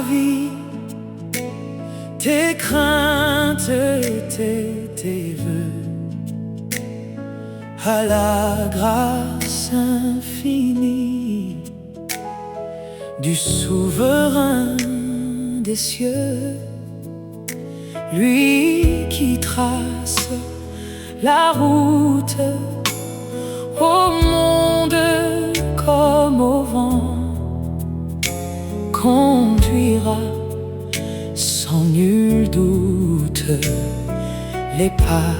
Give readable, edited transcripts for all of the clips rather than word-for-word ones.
vie, tes craintes et tes vœux, à la grâce infinie du souverain des cieux, lui qui trace la route au monde comme au vent, conduira sans nul doute les pas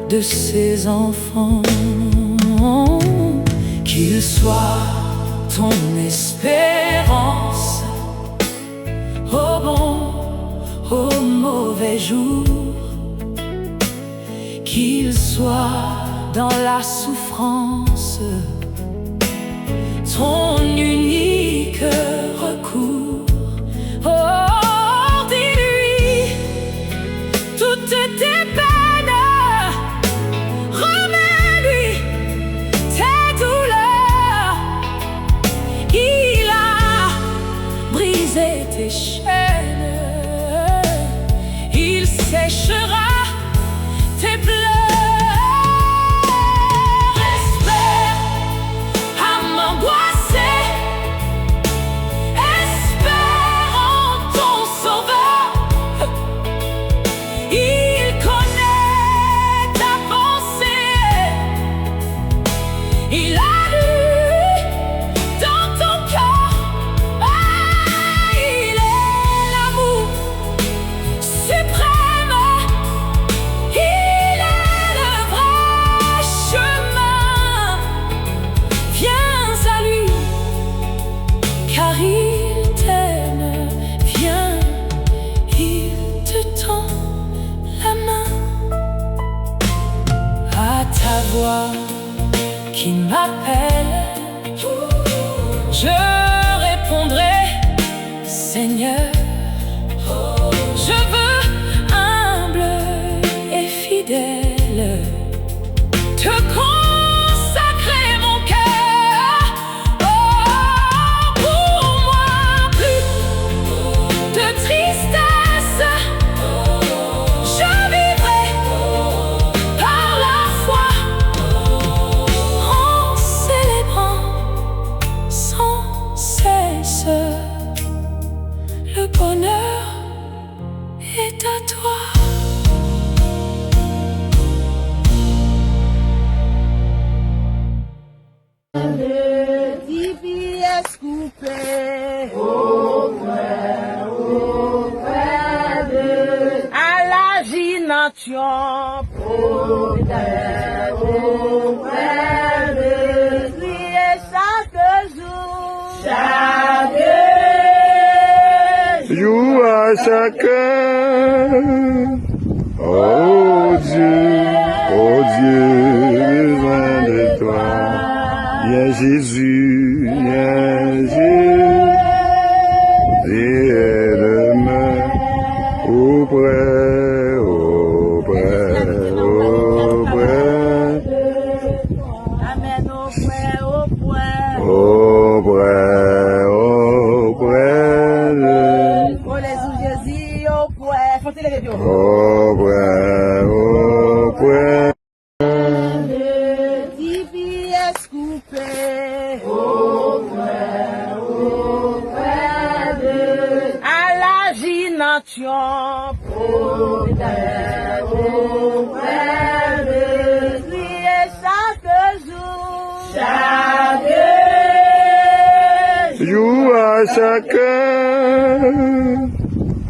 de ses enfants. Qu'il soit ton espérance au bon, au mauvais jour, qu'il soit dans la souffrance ton unique recours. Oh, dis-lui toutes tes peines, remets-lui tes douleurs. Il a brisé tes chaînes, il séchera tes pleurs. Il a lu dans ton cœur, il est l'amour suprême, il est le vrai chemin. Viens à lui, car il t'aime. Viens, il te tend la main. À ta voix qui m'appelle, je répondrai, Seigneur, je veux humble et fidèle te consacrer mon cœur. Oh, pour moi plus de tristesse, je vivrai par la foi, sans cesse. Le bonheur est à toi. Le DPS coupé au frère de à la gynation au frère de prier chaque jour. Joue à chacun, oh Dieu, besoin de toi. Viens Jésus, et aide-moi auprès. Amen auprès. Oh les ou Jésus auprès. Faut-il les répéter? Auprès. Le DPS coupé au frère de à la gynation au frère de prier chaque jour. Joue à chacun,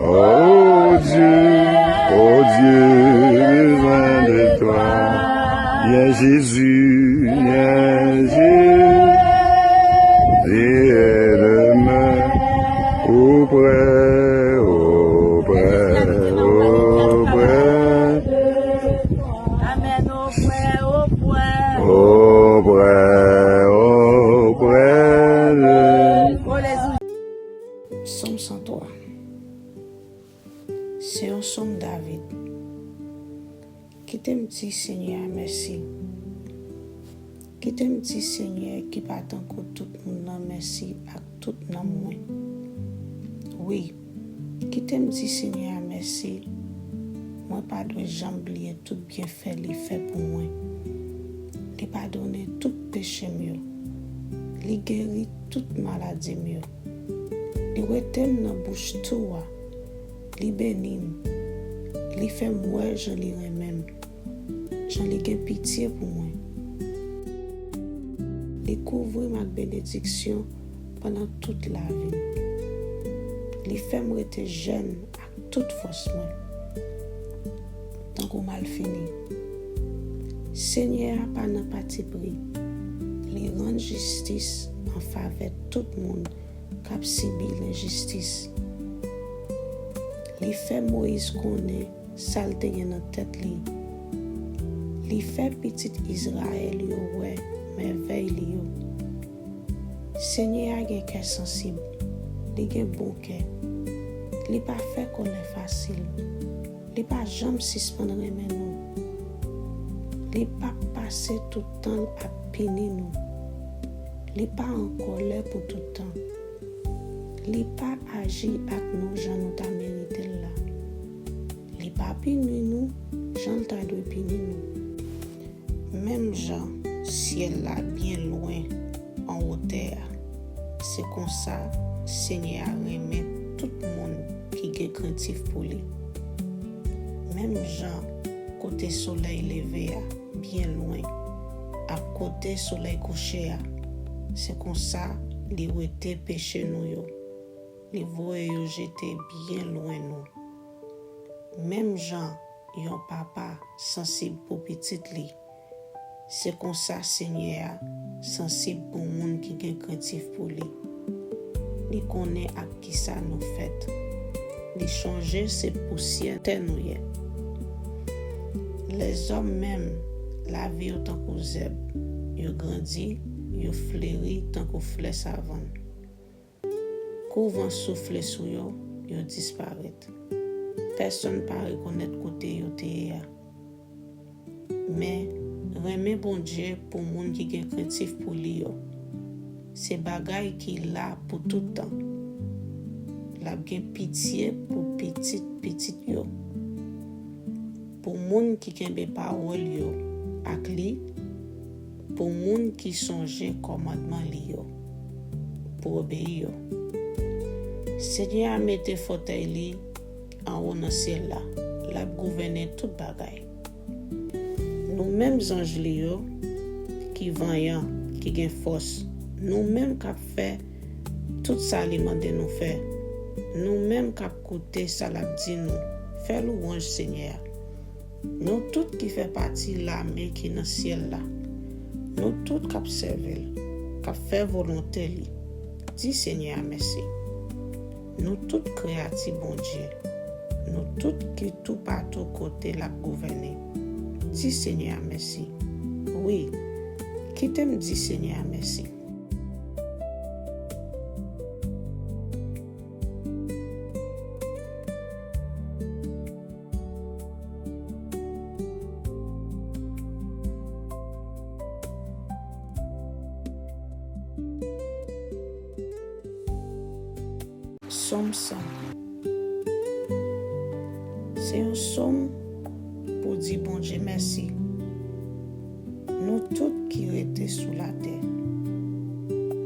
oh Dieu, besoin de toi. Viens Jésus, et aide-moi auprès. Amen auprès. Oh les ou Somme 103. C'est un somme David. Qui t'aime dit Seigneur, merci. Qui t'aime dit Seigneur, qui pas tant que tout le monde, merci à tout le monde. Oui, Qui t'aime dit Seigneur merci. Moi pas de jamais oublier tout bien fait li fait pour moi. Il pardonne tout péché mieux. Il guérit toute maladie mieux. Il retient dans bouche tout. Il bénit. Il fait moi je li même. J'en li gen pitié pour moi. Il couvre ma bénédiction pendant toute la vie. Il fait moi être jeune avec toute force moi. Tant qu'on mal fini. Seigneur pas nan parti pris. Il rend justice en faveur de tout le monde qui a subi l'injustice. Il fait Moïse connaître saleté dans tête li. Il fait petit Israël yo ouais merveille li yo. Seigneur a gen cœur sensible. Il gen bon cœur. Il pas fait qu'on est facile. Il pas jamais suspendre remen nous. Il pas passer tout le temps à punir nous. Il pas en colère pour tout le temps. Il pas agir avec nous j'en nous t'a mérité là. Il pas punir nous j'en t'a doit punir nous. Même Jean ciel là bien loin en hauteur. C'est comme ça Seigneur remet tout le monde qui est craintif pour lui. Même Jean côté soleil levé bien loin à côté soleil couché. C'est comme ça les était péché nous yo. Les voye yo jeté bien loin nous. Même Jean yon papa sensible pour petit li. C'est comme ça Seigneur sensible pour monde qui gen craintif pour lui. Il connaît à qui ça nous fait. Il changer ses poussières terre nous y. Les hommes même la vie autant que zèbre. Yo grandi, yo fleuri tant que fleur savane. Couvent souffle sous yo, yo disparaît. Personne pas reconnaître côté yo te ya. Mais remet bon Dieu pour monde qui gen craintif pour lui yo. C'est bagay qui là pour tout temps. La gen pitié pour petit yo. Pour monde qui kembe parole yo ak li, pour monde qui songe commandement li yo, pour obéir yo. Seigneur mette fauteuil li en haut dans ciel là, la gouverner tout bagay. Nous mêmes anges li yo qui vaillant, qui gen force, nous mêmes qui fait tout ça li mande nous faire. Nous mêmes qui côté ça la dit nous, faire louange Seigneur. Nous tous qui fait partie de l'armée qui est dans le ciel là. Nous tous qui observons, qui fait volonté li. Dis Seigneur merci. Nous tous créatifs bon Dieu. Nous tous qui tout partout côté la gouverner. Dis Seigneur merci. Oui, qui t'aime dit Seigneur merci. Somme 100. C'est un somme pour dire bon Dieu merci. Nous tous qui étaient sous la terre.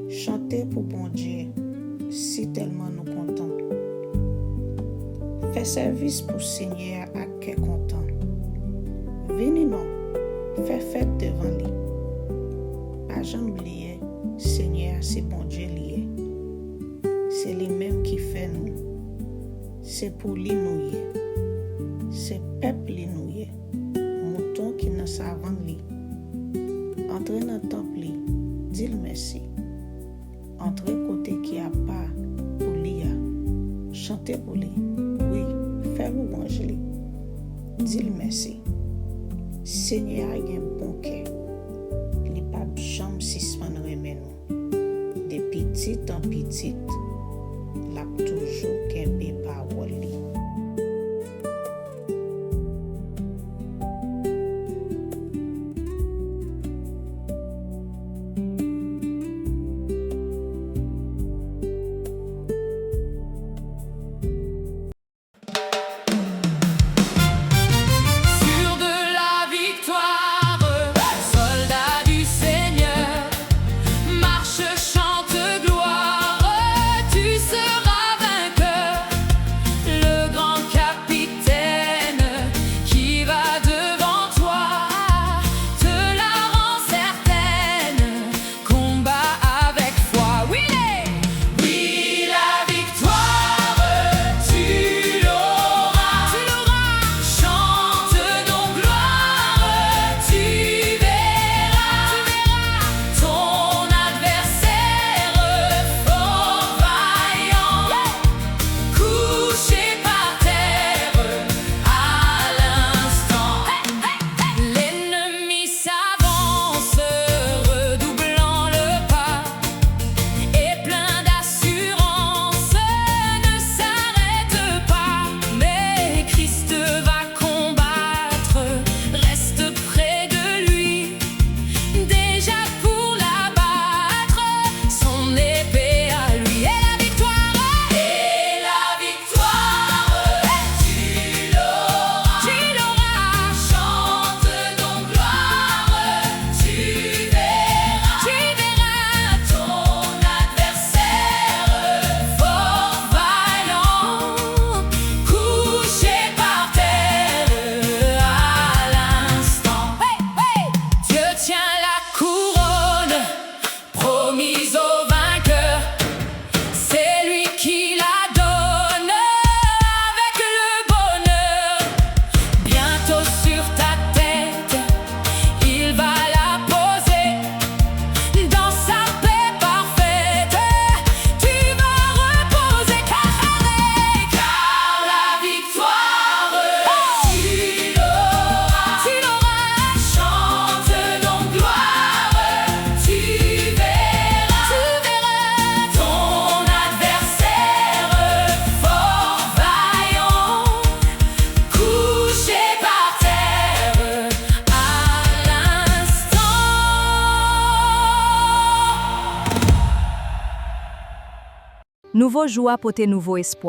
Chanter pour bon Dieu si tellement nous contents. Faire service pour Seigneur à cœur content. Venez nous, faire fête devant lui. Pas jamais oublier, Seigneur c'est bon Dieu lié. C'est lui-même qui fait nous. C'est pour lui nous y. C'est peuple lui nous y. Mouton qui ne savent lui. Entrez dans le temple, dis merci. Entrez côté qui a pas pour lui. Chantez pour lui. Oui, faites louange lui. Dis merci. Seigneur a un bon cœur. Il n'est pas jamais suspendre remen nous. De petite en petite. L'a toujours kembe parole li. Nouveau joie pote nouveau espoir.